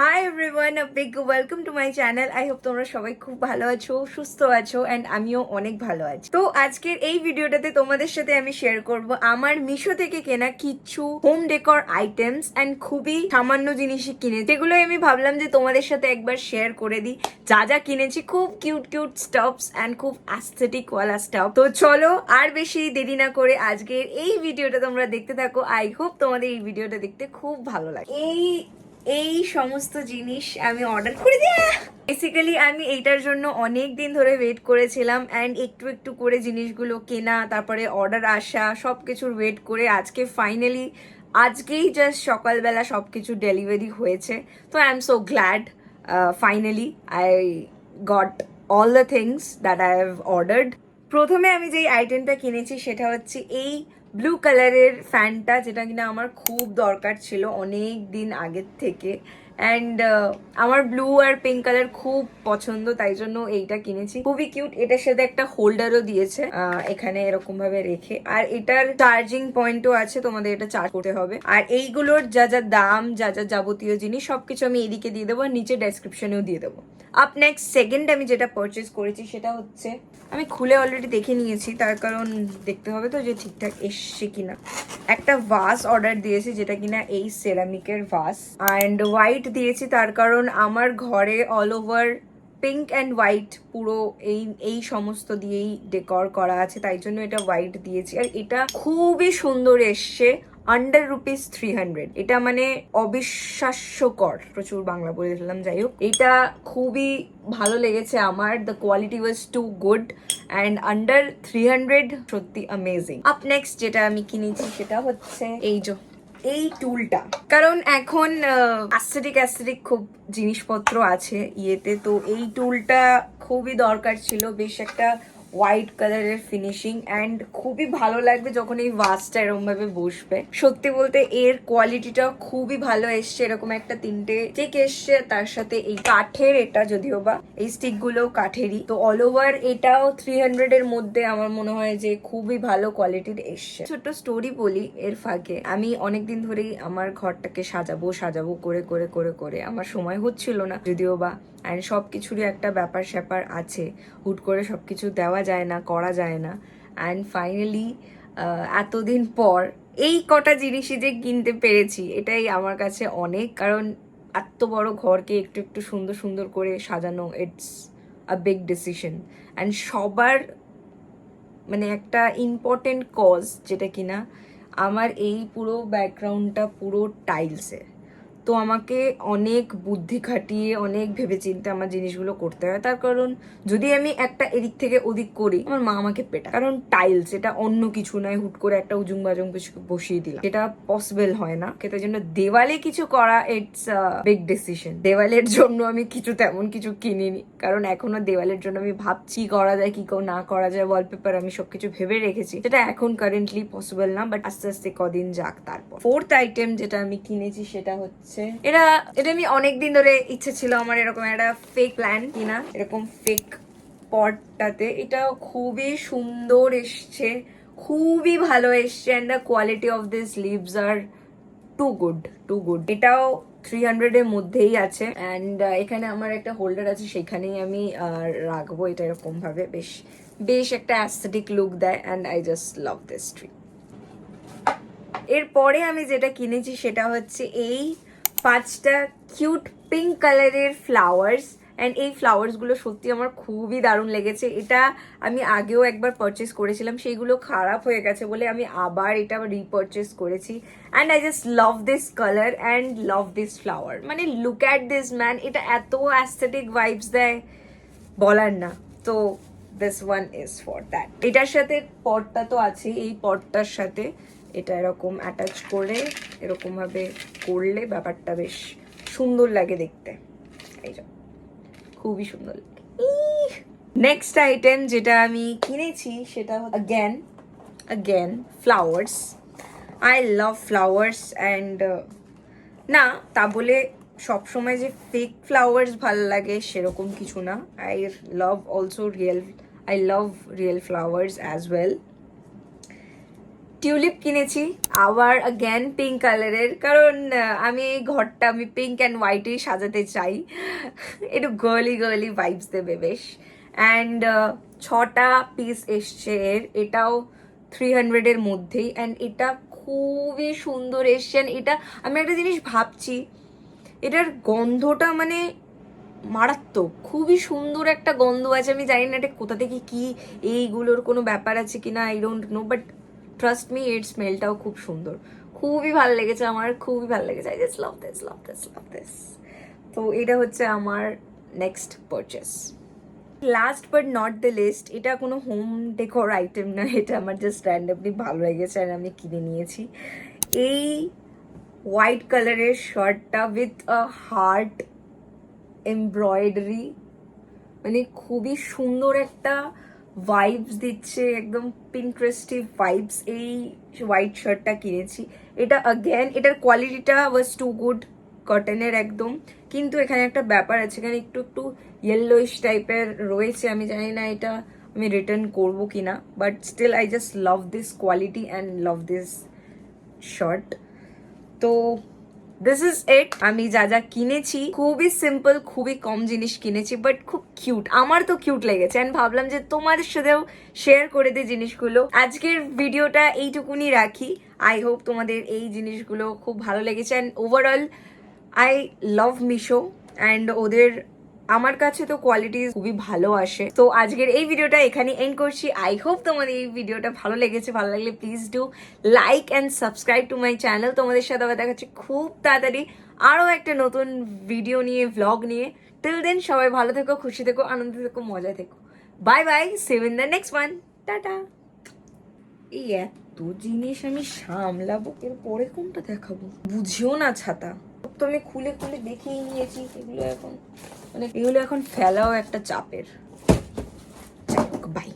Hi everyone, a big welcome to my channel. I hope তোমরা সবাই খুব ভালো আছো, সুস্থ আছো অ্যান্ড আমিও অনেক ভালো আছি। তো আজকের এই ভিডিওটাতে তোমাদের সাথে আমি শেয়ার করব আমার মিশো থেকে কেনা কিছু হোম ডেকর আইটেমস অ্যান্ড খুবই সামান্য জিনিসই কিনেছি, যেগুলো আমি ভাবলাম যে তোমাদের সাথে একবার শেয়ার করে দিই। যা যা কিনেছি খুব কিউট কিউট স্টাফস অ্যান্ড খুব অ্যাস্থেটিক ওয়ালা স্টাফ। তো চলো আর বেশি দেরি না করে আজকের এই ভিডিওটা তোমরা দেখতে থাকো। আই হোপ তোমাদের এই ভিডিওটা দেখতে খুব ভালো লাগে। এই সমস্ত জিনিস আমি অর্ডার করে দিই। বেসিক্যালি আমি এইটার জন্য অনেক দিন ধরে ওয়েট করেছিলাম অ্যান্ড একটু একটু করে জিনিসগুলো কেনা, তারপরে অর্ডার আসা, সব কিছুর ওয়েট করে আজকে ফাইনালি আজকেই জাস্ট সকালবেলা সব কিছু ডেলিভারি হয়েছে। তো I am so glad finally I got all the things that I have ordered. প্রথমে আমি যেই আইটেমটা কিনেছি সেটা হচ্ছে এই ব্লু কালারের ফ্যানটা, যেটা কিনা আমার খুব দরকার ছিল অনেক দিন আগের থেকে। অ্যান্ড আমার ব্লু আর পিঙ্ক কালার খুব পছন্দ, তাই জন্য এইটা কিনেছি। খুবই কিউট। এটার সাথে একটা হোল্ডারও দিয়েছে এখানে এরকম ভাবে রেখে, আর এটার চার্জিং পয়েন্টও আছে, তোমাদের এটা চার্জ করতে হবে। আর এইগুলোর যা যা দাম, যা যা যাবতীয় জিনিস সবকিছু আমি এদিকে দিয়ে দেবো, আর নিচে ডেসক্রিপশনেও দিয়ে দেবো। আপ নেক্সট সেকেন্ড আমি যেটা পারচেস করেছি সেটা হচ্ছে, আমি খুলে অলরেডি দেখে নিয়েছি, তার কারণ দেখতে হবে তো যে ঠিকঠাক এসছে কিনা। একটা ভাস অর্ডার দিয়েছি, যেটা কিনা এই সেরামিকের ভাস, অ্যান্ড হোয়াইট দিয়েছি তার কারণ আমার ঘরে all over pink and white পুরো এই সমস্ত দিয়েই ডেকর করা আছে, তাই জন্য এটা হোয়াইট দিয়েছি। আর এটা খুবই সুন্দর এসছে, আন্ডার ₹300। এটা মানে অবিশ্বাস্যকর, প্রচুর বাংলা বলে দিলাম, যাই হোক এটা খুবই ভালো লেগেছে আমার। The quality was too good and under 300, সত্যি অ্যামেজিং। আপ নেক্সট যেটা আমি কিনেছি সেটা হচ্ছে এই টুলটা, কারণ এখন অ্যাস্থেটিক খুব জিনিসপত্র আছে ইয়েতে, তো এই টুলটা খুবই দরকার ছিল। বেশ একটা হোয়াইট কালারের ফিনিশিং অ্যান্ড খুবই ভালো লাগবে যখন এই ভাসটা এরকম ভাবে বসবে। সত্যি বলতে এর কোয়ালিটিটা খুবই ভালো এসছে। এরকম একটা 3টে স্টিক এসছে, তার সাথে এই কাঠের, এটা যদিও বা এই স্টিক গুলো কাঠেরই, তো অল ওভার এটাও 300 এর মধ্যে আমার মনে হয় যে খুবই ভালো কোয়ালিটির এসছে। ছোট্ট স্টোরি বলি এর ফাঁকে, আমি অনেকদিন ধরেই আমার ঘরটাকে সাজাবো করে করে করে করে আমার সময় হচ্ছিল না যদিও বা, অ্যান্ড সব কিছুরই একটা ব্যাপার স্যাপার আছে, হুট করে সব কিছু দেওয়া যায় না, করা যায় না। অ্যান্ড ফাইনালি এতদিন পর এই কটা জিনিসই যে কিনতে পেরেছি, এটাই আমার কাছে অনেক। কারণ এত বড় ঘরকে একটু একটু সুন্দর সুন্দর করে সাজানো, it's a big decision. And সবার মানে একটা ইম্পর্টেন্ট কজ, যেটা কিনা আমার এই পুরো ব্যাকগ্রাউন্ডটা পুরো টাইলসের। তো আমাকে অনেক বুদ্ধি খাটিয়ে অনেক ভেবেচিন্তে আমার জিনিসগুলো করতে হয়, তার কারণ যদি আমি একটা এদিক থেকে ওদিক করি আমার মা আমাকে পেটা। কারণ টাইলস এটা অন্য কিছু নয়, হুট করে একটা উজুং বাজুং কিছু বসিয়ে দিলাম, এটা পসিবল হয় না। তাই জন্য দেওয়ালে কিছু করা, ইটস বিগ ডিসিশন। দেওয়ালের জন্য আমি তেমন কিছু কিনিনি, কারণ এখনো দেওয়ালের জন্য আমি ভাবছি করা যায় কি না করা যায়। ওয়ালপেপার আমি সবকিছু ভেবে রেখেছি, যেটা এখন কারেন্টলি পসিবল না, বাট আস্তে আস্তে কদিন যাক। তারপর ফোর্থ আইটেম যেটা আমি কিনেছি সেটা হচ্ছে এটা আমি অনেকদিন ধরে ইচ্ছে ছিল আমার এরকম একটা ফেক প্ল্যান্ট কিনা, এরকম ফেক পটটাতে। এটা খুবই সুন্দর এসছে, খুবই ভালো এসছে, and the quality of this leaves are too good. এটাও 300 এর মধ্যেই আছে। অ্যান্ড এখানে আমার একটা হোল্ডার আছে, সেখানেই আমি রাখবো এটা এরকম ভাবে। বেশ একটা অ্যাস্থেটিক লুক দেয়, and I just love this tree. এরপরে আমি যেটা কিনেছি সেটা হচ্ছে এই 5টা কিউট পিঙ্ক কালারের ফ্লাওয়ার্স। অ্যান্ড এই ফ্লাওয়ার্সগুলো সত্যি আমার খুবই দারুণ লেগেছে। এটা আমি আগেও একবার পারচেস করেছিলাম, সেইগুলো খারাপ হয়ে গেছে বলে আমি আবার এটা রিপারচেস করেছি। And I just love this colour and love this flower. মানে লুক অ্যাট দিস ম্যান, এটা এত অ্যাস্থেটিক ভাইবস দেয় বলার না। তো this one is for that. এটার সাথে পটটা তো আছে, এই পটটার সাথে এটা এরকম অ্যাটাচ করে এরকম ভাবে করলে ব্যাপারটা বেশ সুন্দর লাগে দেখতে। এই যে খুবই সুন্দর লাগে। নেক্সট আইটেম যেটা আমি কিনেছি সেটা again flowers. I love flowers and না তা বলে সবসময় যে ফেক ফ্লাওয়ার্স ভালো লাগে সেরকম কিছু না। I love real flowers as well. Tulip কিনেছি আবার অ্যাগেন পিঙ্ক কালারের, কারণ আমি এই ঘরটা আমি পিঙ্ক অ্যান্ড হোয়াইটেই সাজাতে চাই, একটু গার্লি গার্লি ভাইবস দেবে বেশ। অ্যান্ড 6টা পিস এসছে এর, এটাও 300-এর মধ্যেই। অ্যান্ড এটা খুবই সুন্দর এসছে। এটা আমি একটা জিনিস ভাবছি, এটার গন্ধটা মানে মারাত্মক, খুবই সুন্দর একটা গন্ধ আছে। আমি জানি না এটা কোথা থেকে কি, এইগুলোর কোনো ব্যাপার আছে কিনা, I don't know, but trust me এর স্মেলটাও খুব সুন্দর, খুবই ভালো লেগেছে আমার, খুবই ভালো লেগেছে। I just love this, love this, love this. তো এটা হচ্ছে আমার next purchase. Last but not the list, এটা কোনো হোম ডেকোর আইটেম না, এটা আমার জাস্ট র্যান্ডমলি ভালো লেগেছে আর আমি কিনে নিয়েছি। এই হোয়াইট কালারের শার্টটা উইথ আ হার্ট এমব্রয়ডারি, মানে খুবই সুন্দর একটা ভাইবস দিচ্ছে, একদম পিন্টারেস্টিভ ভাইবস। এই হোয়াইট শার্টটা কিনেছি। এটা অ্যাগেন এটার কোয়ালিটিটা ওয়াজ টু গুড, কটনের একদম, কিন্তু এখানে একটা ব্যাপার আছে, এখানে একটু একটু ইয়েলোইশ টাইপের রয়েছে। আমি জানি না এটা আমি রিটার্ন করবো কিনা, but still I just love this quality and love this shirt. তো দিস ইজ ইট। আমি যা যা কিনেছি খুবই সিম্পল, খুবই কম জিনিস কিনেছি, বাট খুব কিউট, আমার তো কিউট লেগেছে। অ্যান্ড ভাবলাম যে তোমাদের সাথেও শেয়ার করে দিই জিনিসগুলো। আজকের ভিডিওটা এইটুকুনি রাখি। আই হোপ তোমাদের এই জিনিসগুলো খুব ভালো লেগেছে। And overall I love Meesho, and ওদের আমার কাছে তো কোয়ালিটি খুবই ভালো আসে। তো আজকের এই ভিডিওটা এখানে এন্ড করছি। আই হোপ তোমাদের এই ভিডিওটা ভালো লেগেছে। ভালো লাগলে please do like and subscribe to my channel. তোমাদের সাথে আবার দেখা হচ্ছে খুব তাড়াতাড়ি আরও একটা নতুন ভিডিও নিয়ে, ভ্লগ নিয়ে। টিল দেন সবাই ভালো থেকো, খুশি থেকো, আনন্দ থেকো, মজা থেকো। Bye bye, see you in the next one. Tata. এই এত জিনিস আমি সামলাবো, এর পরে কোনটা দেখাবো বুঝিও না। ছাতা তো আমি খুলে খুলে দেখেই নিয়েছি, এগুলো এখন মানে এগুলো এখন ফেলাও একটা চাপের। বাই।